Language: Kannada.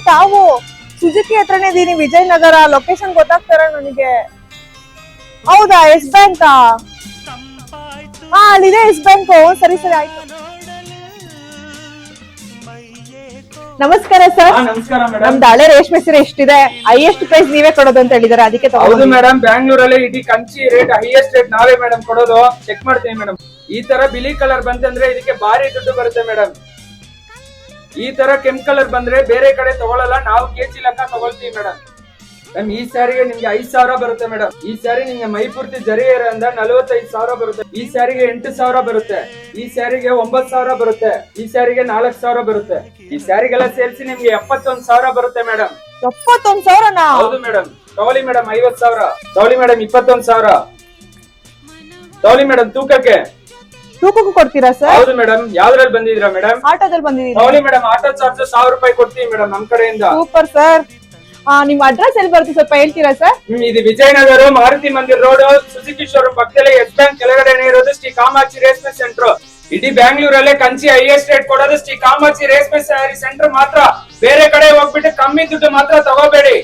ತಾವು ಸುಜುಕಿ ಹತ್ರನೇ ಇದೀನಿ, ವಿಜಯನಗರ. ಲೊಕೇಶನ್ ಗೊತ್ತಾಗ್ತಾರ ನನಗೆ? ಹೌದಾ, ಎಸ್ ಬ್ಯಾಂಕ್? ಹಾ, ಅಲ್ಲಿದೆ ಎಸ್ ಬ್ಯಾಂಕ್. ಸರಿ ಸರಿ, ಆಯ್ತು. ನಮಸ್ಕಾರ ಸರ್. ನಮಸ್ಕಾರ ಮೇಡಮ್. ನಮ್ದು ಹಳೆ ರೇಷ್ಮೆ ಸೀರೆ ಇಷ್ಟಿದೆ, ಹೈಯೆಸ್ಟ್ ಪ್ರೈಸ್ ನೀವೇ ಕೊಡೋದು ಅಂತ ಹೇಳಿದಾರೆ, ಅದಕ್ಕೆ ಹೌದು ಮೇಡಮ್, ಬ್ಯಾಂಗ್ಳೂರಲ್ಲಿ ಇಡೀ ಕಂಚಿ ರೇಟ್ ಹೈಯೆಸ್ಟ್ ರೇಟ್ ನಾವೇ ಮೇಡಮ್ ಕೊಡೋದು. ಚೆಕ್ ಮಾಡ್ತೀವಿ ಮೇಡಮ್. ಈ ತರ ಬಿಳಿ ಕಲರ್ ಬಂತಂದ್ರೆ ಇದಕ್ಕೆ ಭಾರಿ ದುಡ್ಡು ಬರುತ್ತೆ ಮೇಡಮ್. ಈ ತರ ಕೆಂಪ್ ಕಲರ್ ಬಂದ್ರೆ ಬೇರೆ ಕಡೆ ತಗೊಳಲ್ಲ, ನಾವು ಕೆಜಿ ಲೆಕ್ಕ ತಗೊಳ್ತೀವಿ ಮೇಡಮ್. ಮ್ಯಾಮ್, ಈ ಸ್ಯಾರಿಗೆ ನಿಮ್ಗೆ 5,000 ಬರುತ್ತೆ ಮೇಡಮ್. ಈ ಸ್ಯಾರಿ ನಿಮ್ಗೆ ಮೈ ಪೂರ್ತಿ ಜರಿ ಇರೋದ್ರಿಂದ 45,000 ಬರುತ್ತೆ. ಈ ಸ್ಯಾರಿಗೆ 8,000 ಬರುತ್ತೆ. ಈ ಸ್ಯಾರಿಗೆ 9,000 ಬರುತ್ತೆ. ಈ ಸ್ಯಾರಿಗೆ 4,000 ಬರುತ್ತೆ. ಈ ಸ್ಯಾರಿಗೆಲ್ಲ ಸೇರಿಸಿ ನಿಮ್ಗೆ 71,000 ಬರುತ್ತೆ ಮೇಡಮ್. 71,000ನಾ? ಹೌದು ಮೇಡಮ್. ತಗೊಳ್ಳಿ ಮೇಡಮ್ 50,000. ತಗೊಳ್ಳಿ ಮೇಡಮ್ 21,000. ತಗೊಳ್ಳಿ ಮೇಡಮ್ ತೂಕಕ್ಕೆ. ತೂಕಕ್ಕೂ ಕೊಡ್ತೀರಾ ಸರ್? ಹೌದು ಮೇಡಮ್. ಯಾವ್ದ್ರಲ್ಲಿ ಬಂದಿದ್ದೀರಾ ಮೇಡಮ್? ಆಟೋದಲ್ಲಿ ಬಂದಿದ್ದೀನಿ. ತಗೊಳ್ಳಿ ಮೇಡಮ್, ಆಟೋ ಚಾರ್ಜ್ 1,000 ರೂಪಾಯಿ ಕೊಡ್ತೀವಿ ಮೇಡಮ್ ನಮ್ ಕಡೆಯಿಂದ. Super sir. ನಿಮ್ ಅಡ್ರೆಸ್ ಎಲ್ಲಿ ಬರುತ್ತೆ ಸ್ವಲ್ಪ ಹೇಳ್ತೀರಾ ಸರ್? ಇದು ವಿಜಯನಗರ ಮಾರುತಿ ಮಂದಿರ್ ರೋಡ್, ಸುಜುಕಿ ಶೋರೂಮ್ ಪಕ್ಕದಲ್ಲಿ ಎಸ್ ಬ್ಯಾಂಕ್ ಕೆಳಗಡೆ ಇರೋದು ಶ್ರೀ ಕಾಮಾಕ್ಷಿ ರೇಷ್ಮೆ ಸೆಂಟರ್. ಇಡೀ ಬ್ಯಾಂಗ್ಳೂರಲ್ಲೇ ಕಂಚಿ ಹೈಯೆಸ್ಟ್ ರೇಟ್ ಕೊಡೋದು ಶ್ರೀ ಕಾಮಾಕ್ಷಿ ರೇಷ್ಮೆ ಸ್ಯಾರಿ ಸೆಂಟರ್ ಮಾತ್ರ. ಬೇರೆ ಕಡೆ ಹೋಗ್ಬಿಟ್ಟು ಕಮ್ಮಿ ದುಡ್ಡು ಮಾತ್ರ ತಗೋಬೇಡಿ.